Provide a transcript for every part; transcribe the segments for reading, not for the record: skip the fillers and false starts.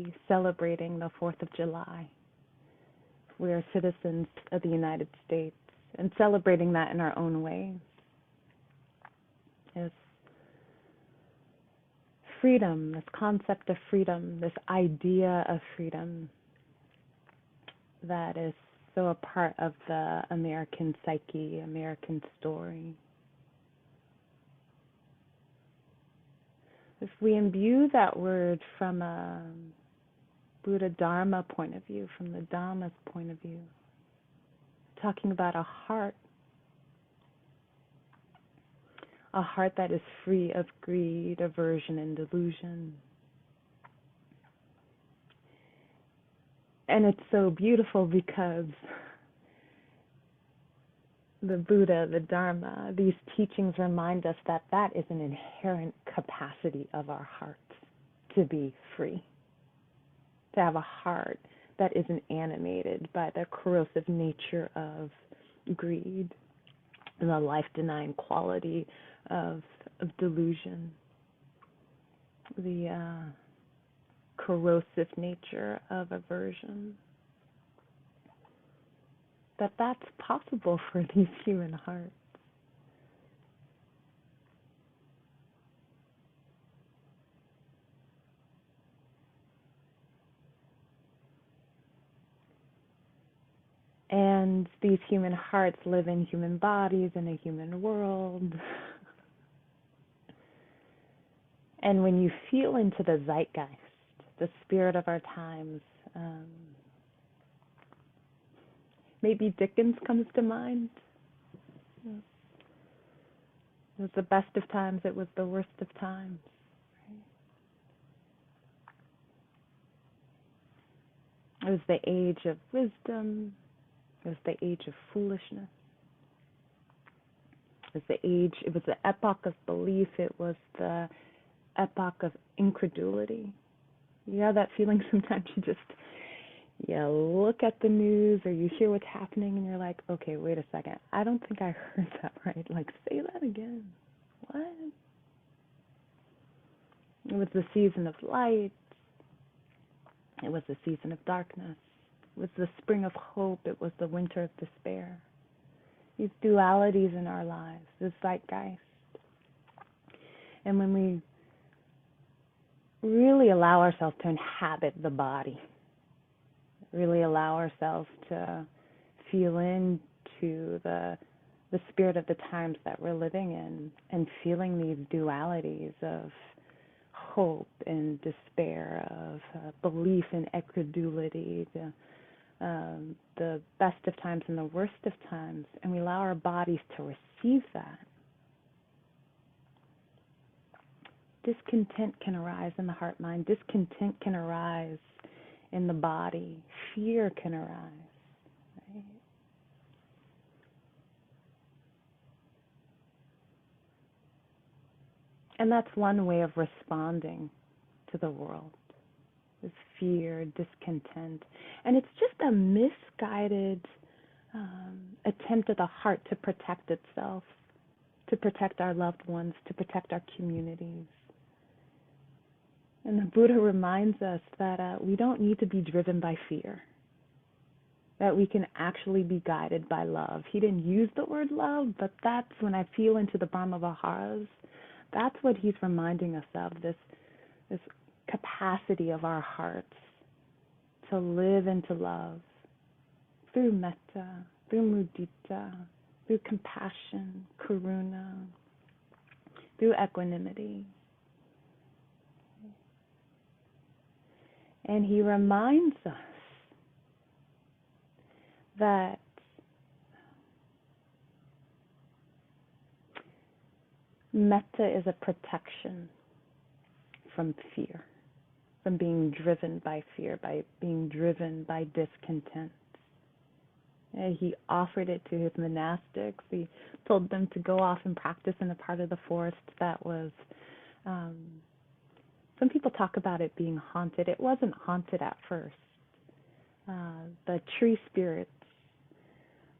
be celebrating the 4th of July. We are citizens of the United States and celebrating that in our own way. This freedom, this concept of freedom, this idea of freedom that is so a part of the American psyche, American story. If we imbue that word from a Buddha Dharma point of view, from the Dhamma's point of view, talking about a heart that is free of greed, aversion, and delusion. And it's so beautiful because the Buddha, the Dharma, these teachings remind us that that is an inherent capacity of our hearts to be free, to have a heart that isn't animated by the corrosive nature of greed and the life-denying quality of delusion, the corrosive nature of aversion. That's possible for these human hearts. And these human hearts live in human bodies in a human world. And when you feel into the zeitgeist, the spirit of our times, maybe Dickens comes to mind. It was the best of times, it was the worst of times. Right? It was the age of wisdom. It was the age of foolishness. It was the epoch of belief. It was the epoch of incredulity. You have that feeling sometimes you look at the news or you hear what's happening and you're like, okay, wait a second. I don't think I heard that right. Like, say that again. What? It was the season of light. It was the season of darkness. It was the spring of hope. It was the winter of despair. These dualities in our lives, this zeitgeist. And when we really allow ourselves to inhabit the body, really allow ourselves to feel into the spirit of the times that we're living in and feeling these dualities of hope and despair, of belief and incredulity, the best of times and the worst of times, and we allow our bodies to receive that, discontent can arise in the heart mind. Discontent can arise in the body. Fear can arise. Right? And that's one way of responding to the world, is fear, discontent. And it's just a misguided attempt of the heart to protect itself, to protect our loved ones, to protect our communities. And the Buddha reminds us that we don't need to be driven by fear, that we can actually be guided by love. He didn't use the word love, but that's when I feel into the Brahma Viharas, that's what he's reminding us of, this capacity of our hearts to live into love through metta, through mudita, through compassion, karuna, through equanimity. And he reminds us that metta is a protection from fear, from being driven by fear, by being driven by discontent. He offered it to his monastics. He told them to go off and practice in a part of the forest that was, some people talk about it being haunted. It wasn't haunted at first. The tree spirits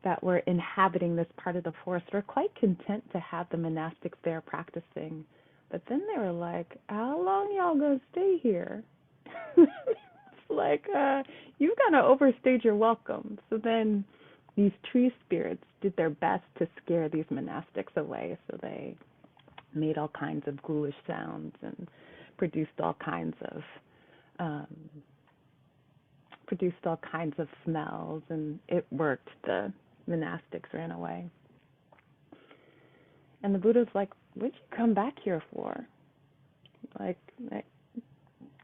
that were inhabiting this part of the forest were quite content to have the monastics there practicing. But then they were like, how long y'all gonna stay here? like, you've kind of overstayed your welcome. So then these tree spirits did their best to scare these monastics away. So they made all kinds of ghoulish sounds and produced all kinds of smells, and it worked. The monastics ran away. And the Buddha's like, what'd you come back here for? Like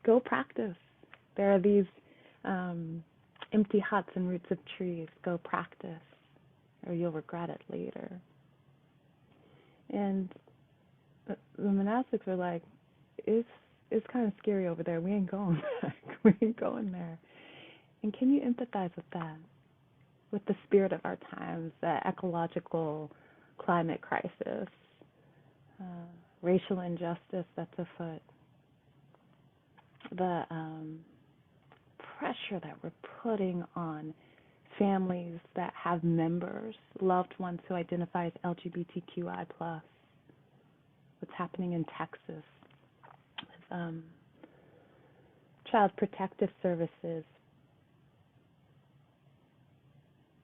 go practice. There are these empty huts and roots of trees. Go practice, or you'll regret it later. And the monastics are like, it's kind of scary over there. We ain't going back. We ain't going there. And can you empathize with that? With the spirit of our times, the ecological climate crisis, racial injustice that's afoot, the pressure that we're putting on families that have members, loved ones who identify as LGBTQI+. What's happening in Texas with Child Protective Services,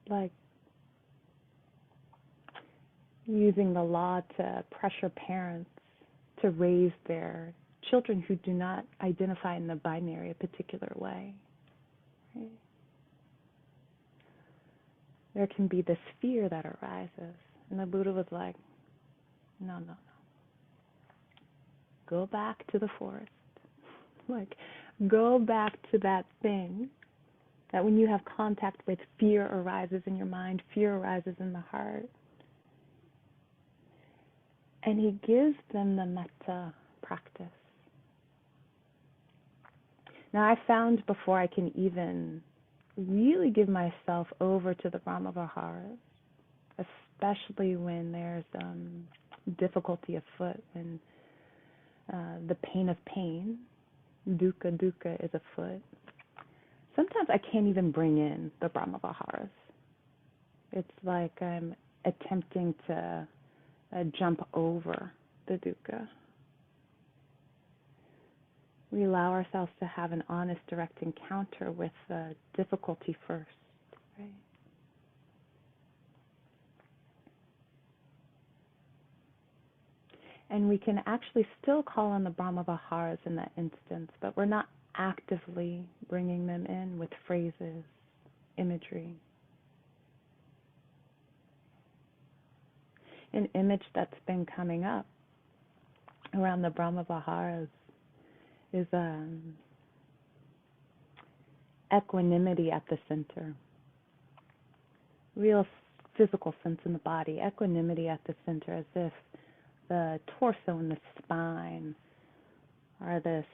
like using the law to pressure parents to raise their children who do not identify in the binary a particular way. Right? There can be this fear that arises. And the Buddha was like, no. Go back to the forest. Like, go back to that thing that when you have contact with, fear arises in your mind, fear arises in the heart. And he gives them the metta practice. Now, I found before I can even really give myself over to the Brahmaviharas, especially when there's difficulty afoot, when the pain of pain, dukkha is afoot. Sometimes I can't even bring in the Brahmaviharas. It's like I'm attempting to jump over the dukkha. We allow ourselves to have an honest, direct encounter with difficulty first, right? And we can actually still call on the Brahmaviharas in that instance, but we're not actively bringing them in with phrases, imagery. An image that's been coming up around the Brahmaviharas is equanimity at the center. Real physical sense in the body. Equanimity at the center, as if the torso and the spine are this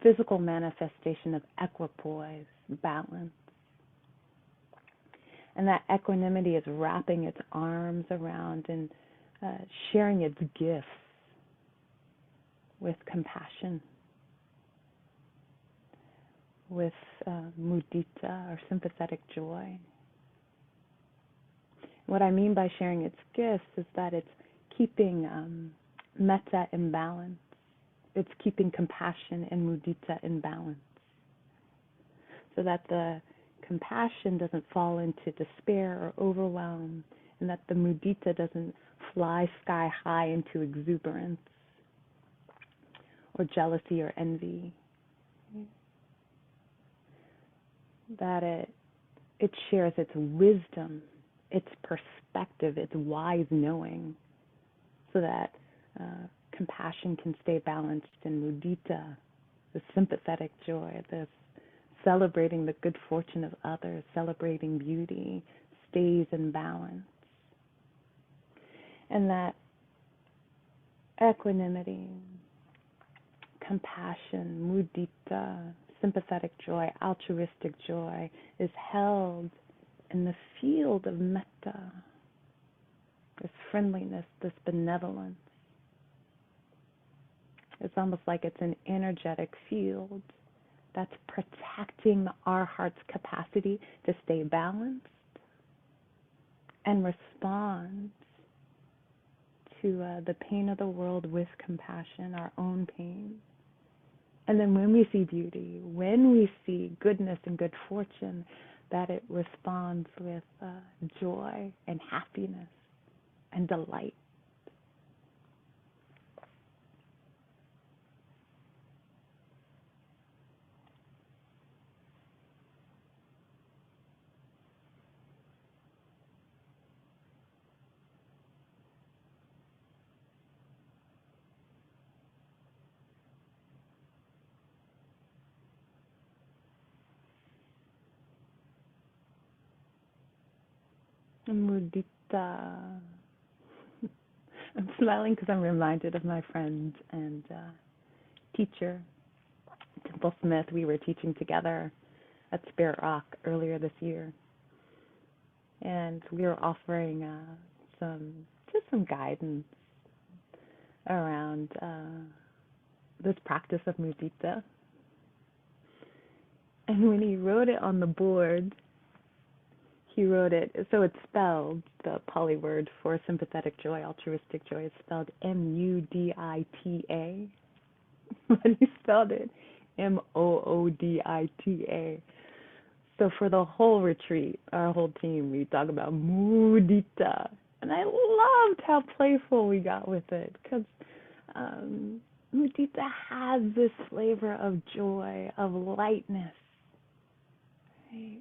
physical manifestation of equipoise, balance. And that equanimity is wrapping its arms around and sharing its gifts with compassion, with mudita, or sympathetic joy. What I mean by sharing its gifts is that it's keeping metta in balance. It's keeping compassion and mudita in balance, so that the compassion doesn't fall into despair or overwhelm, and that the mudita doesn't fly sky high into exuberance or jealousy or envy. That it shares its wisdom, its perspective, its wise knowing, so that compassion can stay balanced, and mudita, the sympathetic joy, this celebrating the good fortune of others, celebrating beauty, stays in balance. And that equanimity, compassion, mudita, sympathetic joy, altruistic joy is held in the field of metta, this friendliness, this benevolence. It's almost like it's an energetic field that's protecting our heart's capacity to stay balanced and respond to the pain of the world with compassion, our own pain. And then when we see beauty, when we see goodness and good fortune, that it responds with joy and happiness and delight. Mudita. I'm smiling because I'm reminded of my friend and teacher, Temple Smith. We were teaching together at Spirit Rock earlier this year, and we were offering some guidance around this practice of mudita. And when he wrote it on the board, he wrote it, so it's spelled, the Pali word for sympathetic joy, altruistic joy, is spelled Mudita, but he spelled it Moodita. So for the whole retreat, our whole team, we talk about mudita. And I loved how playful we got with it, because mudita has this flavor of joy, of lightness. Right?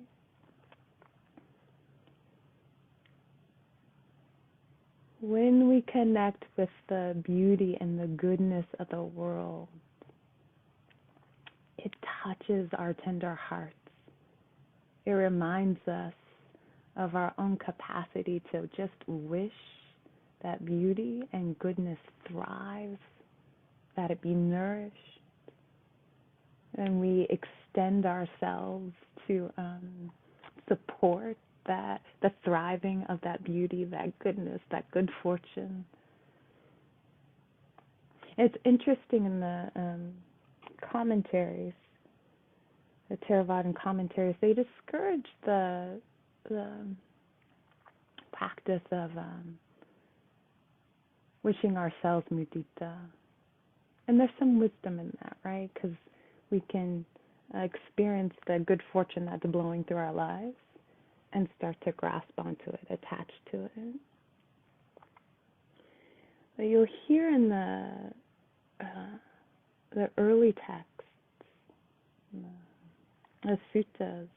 When we connect with the beauty and the goodness of the world, it touches our tender hearts. It reminds us of our own capacity to just wish that beauty and goodness thrives, that it be nourished, and we extend ourselves to support that, the thriving of that beauty, that goodness, that good fortune. It's interesting in the commentaries, the Theravadan commentaries, they discourage the practice of wishing ourselves mudita. And there's some wisdom in that, right? Because we can experience the good fortune that's blowing through our lives and start to grasp onto it, attach to it. But you'll hear in the early texts, the suttas,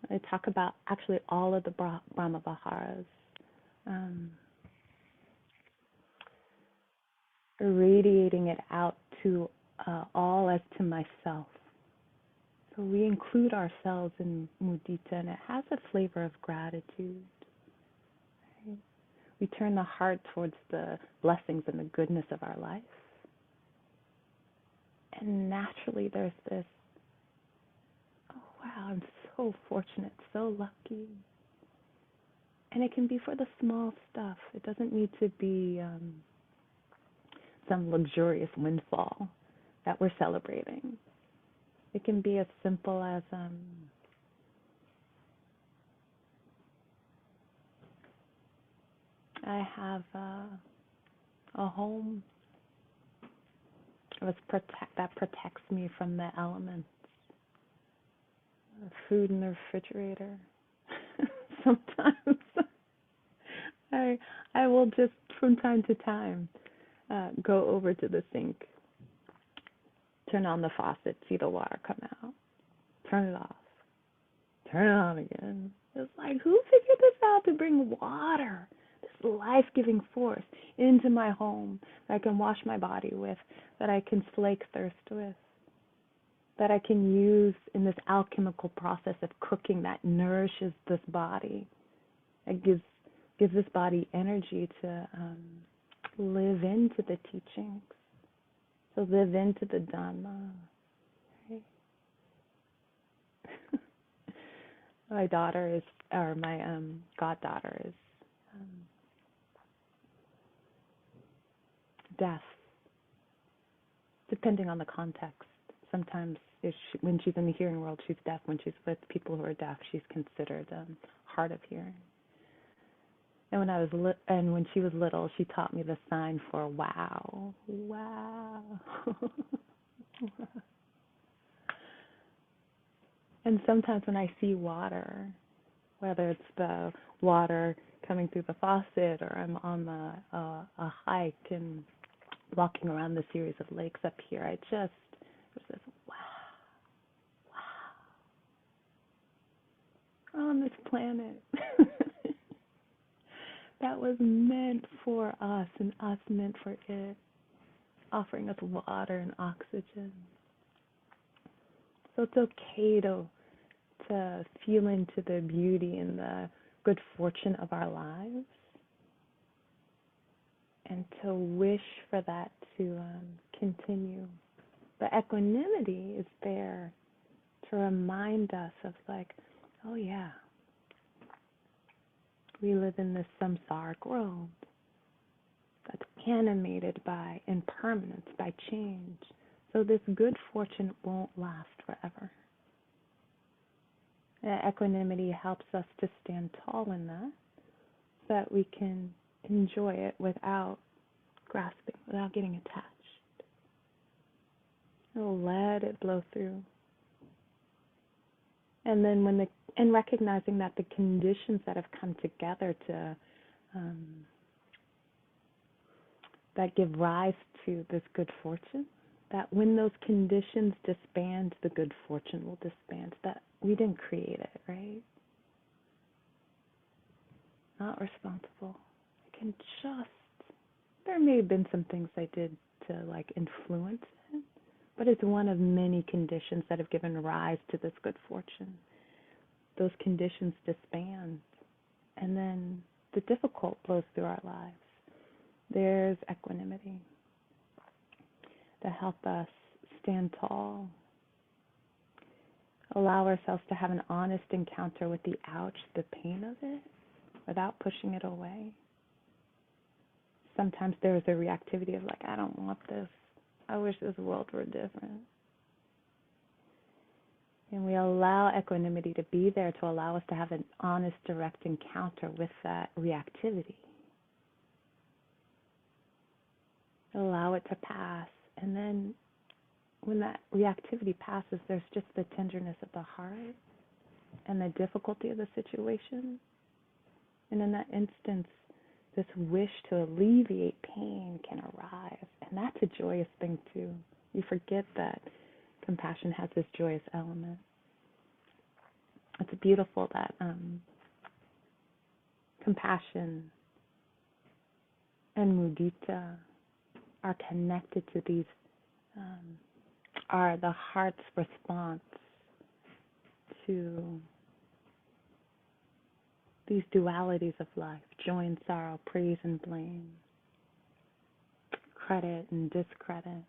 they talk about actually all of the Brahma Viharas, radiating it out to all as to myself. So we include ourselves in mudita, and it has a flavor of gratitude. Right? We turn the heart towards the blessings and the goodness of our life. And naturally there's this, oh wow, I'm so fortunate, so lucky. And it can be for the small stuff. It doesn't need to be some luxurious windfall that we're celebrating. It can be as simple as I have a home that protects me from the elements. Food in the refrigerator. Sometimes I will just from time to time go over to the sink, turn on the faucet, see the water come out, turn it off, turn it on again. It's like, who figured this out to bring water, this life-giving force, into my home that I can wash my body with, that I can slake thirst with, that I can use in this alchemical process of cooking that nourishes this body. It gives this body energy to live into the teachings, to live into the Dhamma. Right? My goddaughter is deaf, depending on the context. Sometimes when she's in the hearing world, she's deaf. When she's with people who are deaf, she's considered hard of hearing. And when she was little, she taught me the sign for wow, wow. And sometimes when I see water, whether it's the water coming through the faucet or I'm on a hike and walking around the series of lakes up here, there's this wow, wow, on this planet that was meant for us and us meant for it, offering us water and oxygen. So it's okay to feel into the beauty and the good fortune of our lives and to wish for that to continue. But equanimity is there to remind us of like, oh yeah, we live in this samsaric world that's animated by impermanence, by change. So this good fortune won't last forever. And equanimity helps us to stand tall in that, so that we can enjoy it without grasping, without getting attached. Let it blow through. And then and recognizing that the conditions that have come together to that give rise to this good fortune, that when those conditions disband, the good fortune will disband. That we didn't create it, right? Not responsible. There may have been some things I did to like influence it, but it's one of many conditions that have given rise to this good fortune. Those conditions disband, and then the difficult blows through our lives. There's equanimity to help us stand tall, allow ourselves to have an honest encounter with the ouch, the pain of it, without pushing it away. Sometimes there's a reactivity of like, I don't want this. I wish this world were different. And we allow equanimity to be there to allow us to have an honest, direct encounter with that reactivity. Allow it to pass. And then when that reactivity passes, there's just the tenderness of the heart and the difficulty of the situation. And in that instance, this wish to alleviate pain can arise. And that's a joyous thing too. You forget that compassion has this joyous element. It's beautiful that compassion and mudita are connected to these, are the heart's response to these dualities of life, joy and sorrow, praise and blame, credit and discredit.